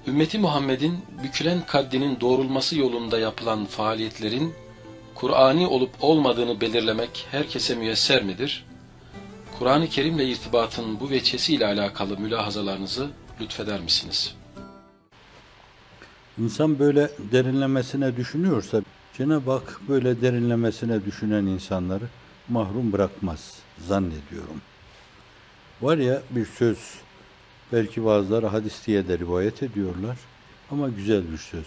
Ümmeti Muhammed'in bükülen kaddinin doğrulması yolunda yapılan faaliyetlerin Kur'ani olup olmadığını belirlemek herkese müyesser midir? Kur'an-ı Kerim'le irtibatın bu veçesiyle alakalı mülahazalarınızı lütfeder misiniz? İnsan böyle derinlemesine düşünüyorsa, Cenab-ı Hak böyle derinlemesine düşünen insanları mahrum bırakmaz zannediyorum. Var ya bir söz, belki bazıları hadis diye de rivayet ediyorlar ama güzel bir söz.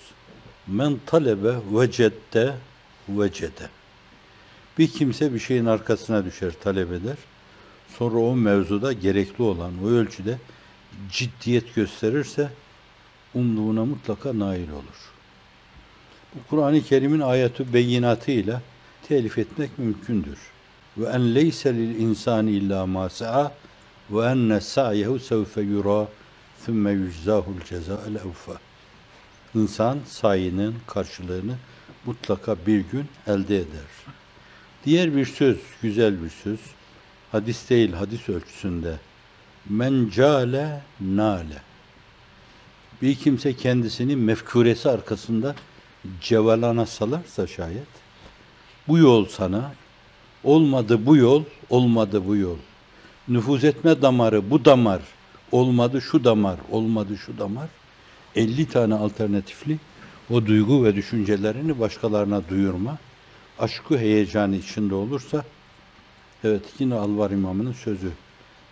Men talebe vecette vecede. Bir kimse bir şeyin arkasına düşer, talep eder. Sonra o mevzuda gerekli olan o ölçüde ciddiyet gösterirse umduğuna mutlaka nail olur. Bu Kur'an-ı Kerim'in ayet-i beyinatıyla telif etmek mümkündür. Ve en leyse lil insani illa ma sa'a ve enne sa'yehu sevfe yura thumme yüczahul ceza'el evfa. İnsan sayının karşılığını mutlaka bir gün elde eder. Diğer bir söz, güzel bir söz, hadis değil, hadis ölçüsünde. Men cale nale. Bir kimse kendisini mefkuresi arkasında cevalana salarsa şayet, bu yol sana, olmadı bu yol, olmadı bu yol. Nüfuz etme damarı bu damar, olmadı şu damar, olmadı şu damar. 50 tane alternatifli o duygu ve düşüncelerini başkalarına duyurma, aşkı heyecanı içinde olursa, evet yine Alvar İmamı'nın sözü,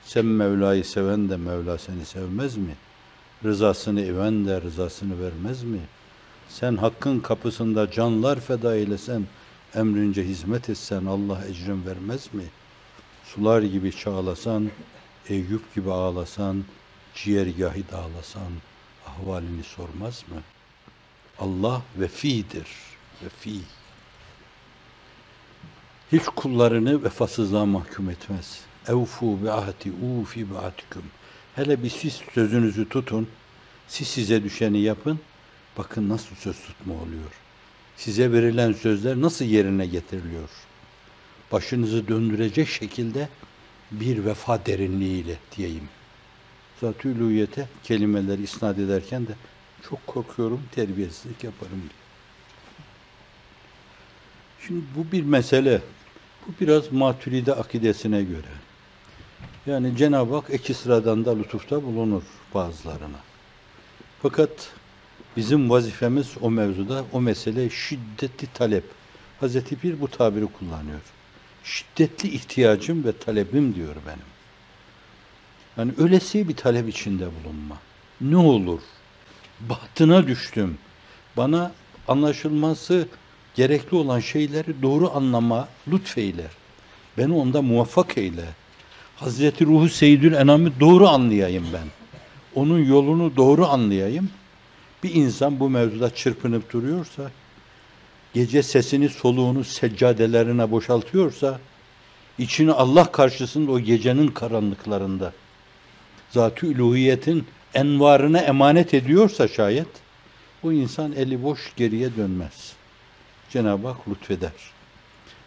sen Mevla'yı seven de Mevla seni sevmez mi? Rızasını even de rızasını vermez mi? Sen hakkın kapısında canlar feda eylesen, emrince hizmet etsen Allah ecrin vermez mi? Sular gibi çağlasan, Eyüp gibi ağlasan, ciğergâhi dağlasan, ahvalini sormaz mı? Allah vefidir, vefi. Hiç kullarını vefasızlığa mahkum etmez. Evfu bi ahdi, ufi bi ahdikum. Hele bir siz sözünüzü tutun, siz size düşeni yapın, bakın nasıl söz tutma oluyor. Size verilen sözler nasıl yerine getiriliyor. Başınızı döndürecek şekilde bir vefa derinliğiyle diyeyim. Zat-ı uluhiyete kelimeleri isnat ederken de çok korkuyorum, terbiyesizlik yaparım diye. Şimdi bu bir mesele. Bu biraz Maturidi akidesine göre. Yani Cenab-ı Hak iki sıradan da lütufta bulunur bazılarına. Fakat bizim vazifemiz o mevzuda, o mesele şiddetli talep. Hazreti Pir bu tabiri kullanıyor. Şiddetli ihtiyacım ve talebim diyor benim. Yani öylesi bir talep içinde bulunma. Ne olur? Bahtına düştüm. Bana anlaşılması gerekli olan şeyleri doğru anlama lütfeyle. Beni onda muvaffak eyle. Hazreti Ruhu Seyyidül Enam'ı doğru anlayayım ben. Onun yolunu doğru anlayayım. Bir insan bu mevzuda çırpınıp duruyorsa, gece sesini soluğunu seccadelerine boşaltıyorsa, içini Allah karşısında o gecenin karanlıklarında Zat-ı Uluhiyetin envarına emanet ediyorsa şayet, o insan eli boş geriye dönmez. Cenab-ı Hak lütfeder.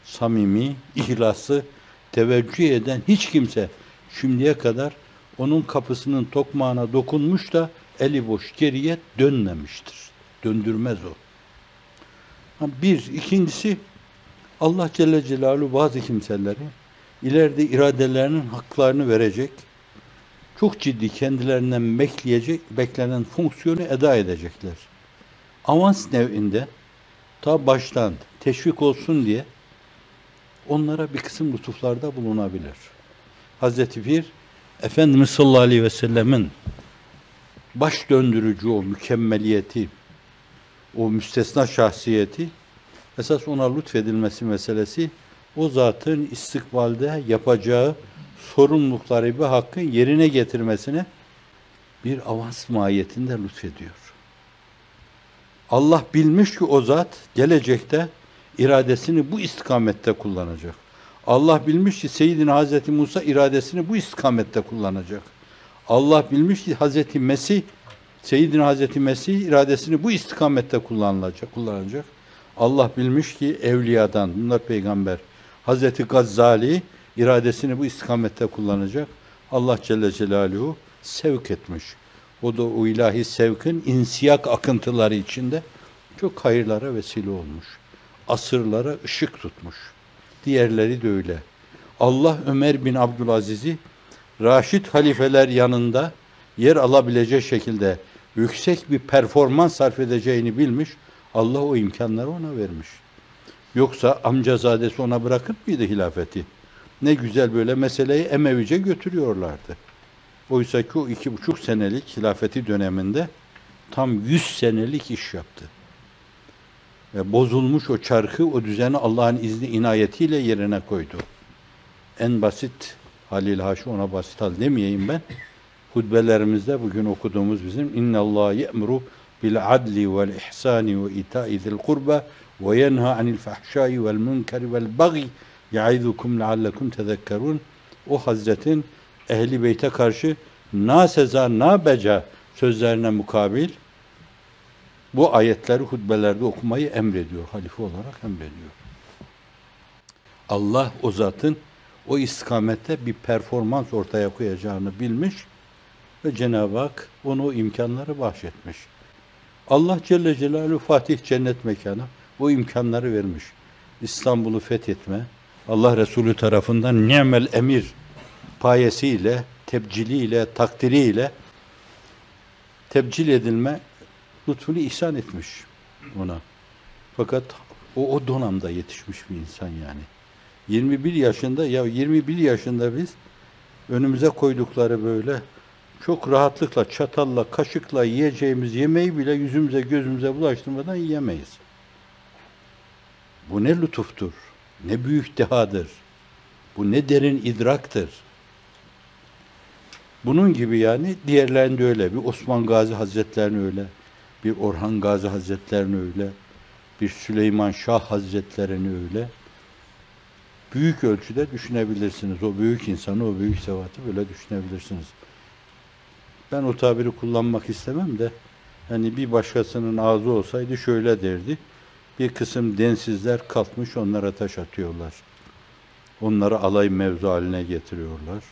Samimi, ihlaslı, teveccüh eden hiç kimse şimdiye kadar onun kapısının tokmağına dokunmuş da eli boş geriye dönmemiştir. Döndürmez o. Bir, ikincisi Allah Celle Celaluhu bazı kimseleri ileride iradelerinin haklarını verecek, çok ciddi kendilerinden beklenen fonksiyonu eda edecekler. Avans nev'inde ta baştan teşvik olsun diye onlara bir kısım lütuflarda bulunabilir. Hazreti Pir, Efendimiz sallallahu aleyhi ve sellemin baş döndürücü o mükemmeliyeti, o müstesna şahsiyeti, esas ona lütfedilmesi meselesi, o zatın istikbalde yapacağı sorumlulukları ve hakkın yerine getirmesine bir avans mahiyetinde lütfediyor. Allah bilmiş ki o zat gelecekte iradesini bu istikamette kullanacak. Allah bilmiş ki Seyyidina Hazreti Musa iradesini bu istikamette kullanacak. Allah bilmiş ki Hazreti Mesih, Seyyidina Hazreti Mesih iradesini bu istikamette kullanacak. Allah bilmiş ki evliyadan, bunlar peygamber, Hazreti Gazzali iradesini bu istikamette kullanacak. Allah Celle Celaluhu sevk etmiş. O da o ilahi sevkin insiyak akıntıları içinde çok hayırlara vesile olmuş. Asırlara ışık tutmuş. Diğerleri de öyle. Allah Ömer bin Abdülaziz'i Raşid halifeler yanında yer alabilecek şekilde yüksek bir performans sarf edeceğini bilmiş. Allah o imkanları ona vermiş. Yoksa amcazadesi ona bırakır mıydı hilafeti? Ne güzel böyle meseleyi Emevice götürüyorlardı. Oysa ki o 2,5 senelik hilafeti döneminde tam 100 senelik iş yaptı. Ve bozulmuş o çarkı, o düzeni Allah'ın izni inayetiyle yerine koydu. En basit Halil haşa ona basit hal demeyeyim ben. Hutbelerimizde bugün okuduğumuz bizim İnna Allah ye'muru bil adli vel ihsani ve ita'i zil kurba ve yenha anil fahşai vel munkeri vel bagi ya'idukum leallekum tezekkerun. O Hazretin Ehli Beyt'e karşı na seza na beca sözlerine mukabil bu ayetleri hutbelerde okumayı emrediyor. Halife olarak emrediyor. Allah o zatın o istikamette bir performans ortaya koyacağını bilmiş ve Cenab-ı Hak ona o imkanları bahşetmiş. Allah Celle Celaluhu Fatih cennet mekanı o imkanları vermiş. İstanbul'u fethetme, Allah Resulü tarafından ni'mel emir payesiyle, tebciliyle, takdiriyle tebcil edilme lütfunu ihsan etmiş ona. Fakat o donamda yetişmiş bir insan yani. 21 yaşında, ya 21 yaşında biz önümüze koydukları böyle çok rahatlıkla, çatalla, kaşıkla yiyeceğimiz yemeği bile yüzümüze, gözümüze bulaştırmadan yiyemeyiz. Bu ne lütuftur, ne büyük dehadır, bu ne derin idraktır. Bunun gibi yani diğerlerinde öyle. Bir Osman Gazi Hazretlerine öyle, bir Orhan Gazi Hazretlerine öyle, bir Süleyman Şah Hazretlerine öyle. Büyük ölçüde düşünebilirsiniz. O büyük insanı, o büyük sevatı böyle düşünebilirsiniz. Ben o tabiri kullanmak istemem de hani bir başkasının ağzı olsaydı şöyle derdi. Bir kısım densizler kalkmış onlara taş atıyorlar. Onları alay mevzu haline getiriyorlar.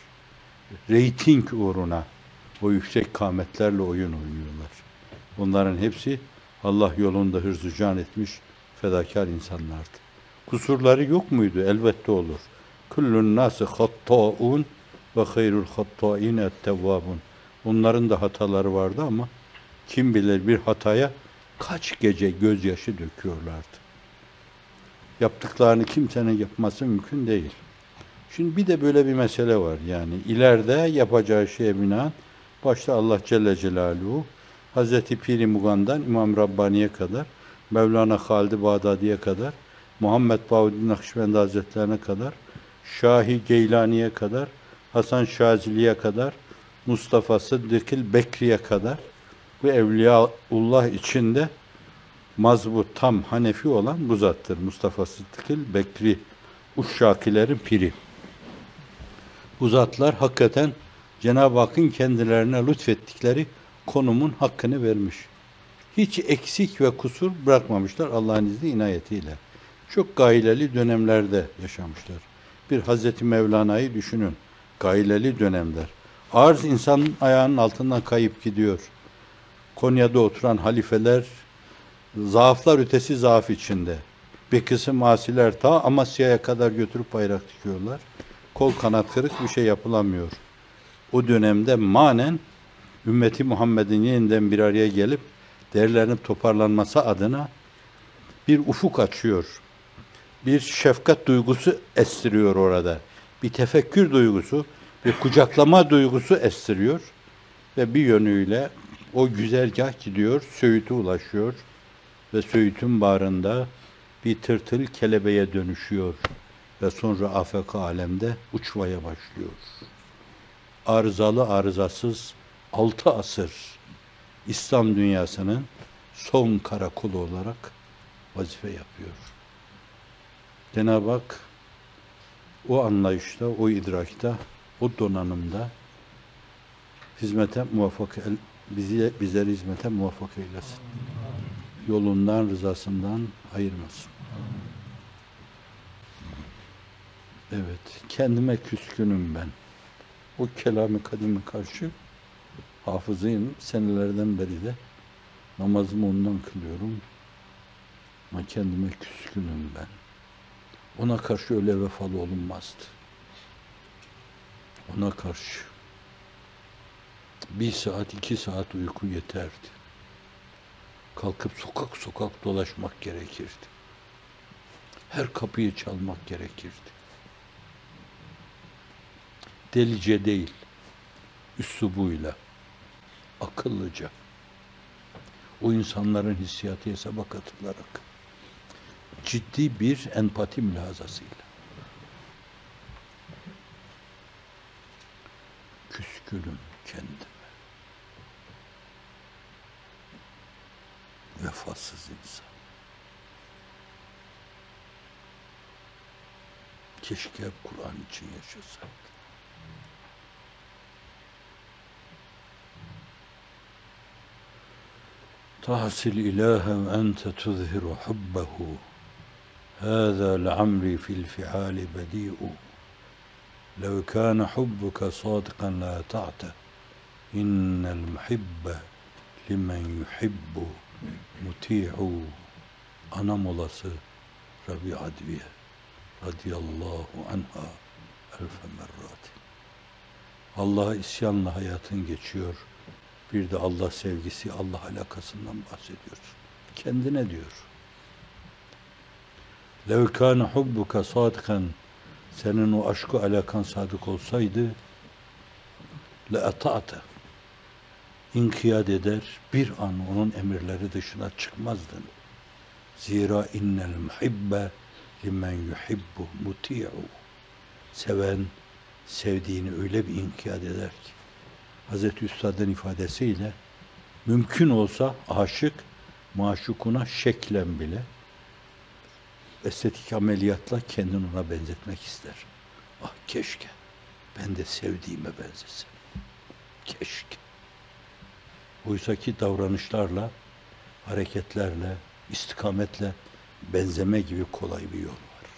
Reyting uğruna o yüksek kâmetlerle oyun oynuyorlar. Onların hepsi Allah yolunda hırzı can etmiş fedakar insanlardı. Kusurları yok muydu? Elbette olur. Kullun nâsı hattâun ve hayrul hattâine ettevvâbun. Onların da hataları vardı ama kim bilir bir hataya kaç gece gözyaşı döküyorlardı. Yaptıklarını kimsenin yapması mümkün değil. Şimdi bir de böyle bir mesele var yani ileride yapacağı şeye binaen başta Allah Celle Celaluhu Hazreti Pir-i Mugan'dan İmam Rabbani'ye kadar Mevlana Halid-i Bağdadi'ye kadar Muhammed Bahuddin Nakşibendi Hazretlerine kadar Şahi Geylani'ye kadar Hasan Şazili'ye kadar Mustafa Sıddık'il Bekri'ye kadar bu Evliyaullah içinde mazbut tam Hanefi olan bu zattır. Mustafa Sıddık'il Bekri Uşşakilerin piri. Bu zatlar hakikaten Cenab-ı Hakk'ın kendilerine lütfettikleri konumun hakkını vermiş. Hiç eksik ve kusur bırakmamışlar Allah'ın izni inayetiyle. Çok gaileli dönemlerde yaşamışlar. Bir Hazreti Mevlana'yı düşünün. Gaileli dönemler. Arz insanın ayağının altından kayıp gidiyor. Konya'da oturan halifeler zaaflar ötesi zaaf içinde. Bir kısım asiler ta Amasya'ya kadar götürüp bayrak dikiyorlar. Kol kanat kırık bir şey yapılamıyor. O dönemde manen ümmeti Muhammed'in yeniden bir araya gelip değerlerinin toparlanması adına bir ufuk açıyor. Bir şefkat duygusu estiriyor orada. Bir tefekkür duygusu, bir kucaklama duygusu estiriyor. Ve bir yönüyle o güzergah gidiyor, Söğüt'e ulaşıyor. Ve Söğüt'ün bağrında bir tırtıl kelebeğe dönüşüyor. Ve sonra afak alemde uçmaya başlıyor. Arızalı arızasız 6 asır İslam dünyasının son karakolu olarak vazife yapıyor. Cenab-ı Hak o anlayışta, o idrakta, o donanımda hizmete muvaffak bizleri hizmete muvaffak eylesin. Yolundan, rızasından ayırmasın. Evet, kendime küskünüm ben. O kelam-ı kadime karşı hafızıyım. Senelerden beri de namazımı ondan kılıyorum. Ama kendime küskünüm ben. Ona karşı öyle vefalı olunmazdı. Ona karşı 1 saat, 2 saat uyku yeterdi. Kalkıp sokak sokak dolaşmak gerekirdi. Her kapıyı çalmak gerekirdi. Delice değil, üslubuyla, akıllıca, o insanların hissiyatı hesaba katılarak, ciddi bir empati mülahazasıyla. Küskünüm kendime. Vefasız insan. Keşke hep Kur'an için yaşasak. tahsil ilahe ve ente tuzhiru hubbehu. Hâzâ le'amri fil fi'âli bedî'u. Lev kâne hubbuke sâdikan la ta'te. İnnel muhibbe limen yuhibbu muti'u. Ana molası Rabia Adviye radıyallahu anha elfe merrat. Allah'a isyanla hayatın geçiyor. Bir de Allah sevgisi, Allah alakasından bahsediyor. Kendine diyor. Lev kâne hubbuke sâdikan, senin o aşkı alakan sadık olsaydı, le ata'te, inkiyat eder, bir an onun emirleri dışına çıkmazdın. Zira innel muhibbe limen yuhibbu muti'u. Seven, sevdiğini öyle bir inkiyat eder ki, Hazreti Üstad'ın ifadesiyle, mümkün olsa aşık, maşukuna şeklen bile, estetik ameliyatla kendini ona benzetmek ister. Ah keşke, ben de sevdiğime benzesem. Keşke. Oysaki davranışlarla, hareketlerle, istikametle benzeme gibi kolay bir yol var.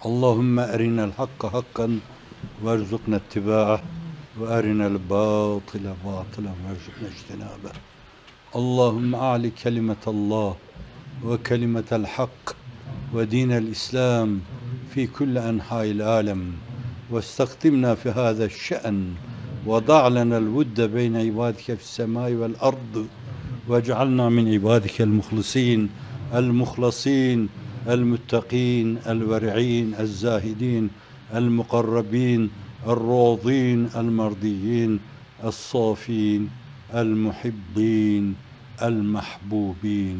Allahümme erinel hakka hakkan verzukna ittiba'ah ve erinel batile batilen verzukna ijtinâbeh. Allahümme a'li kelimetallah ve kelimetel hak ve dinel islam fi kulli enhâil alem ve istakdimna fi hâze'ş-şe'n ve da'lenel vudde beyne ibadike fissemâi vel ardı وَاجْعَلْنَا مِنْ عِبَادِكَ الْمُخْلِصِينَ الْمُخْلَصِينَ الْمُتَّقِينَ الْوَرِعِينَ الزَّاهِدِينَ الْمُقَرَّبِينَ الرَّاضِينَ الْمَرْضِيِّينَ الصَّافِينَ الْمُحِبِّينَ الْمَحْبُوبِينَ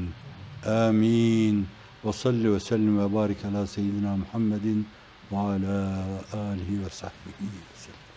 آمين وصل وسلم وبارك على سيدنا محمد وعلى آله وصحبه وسلم.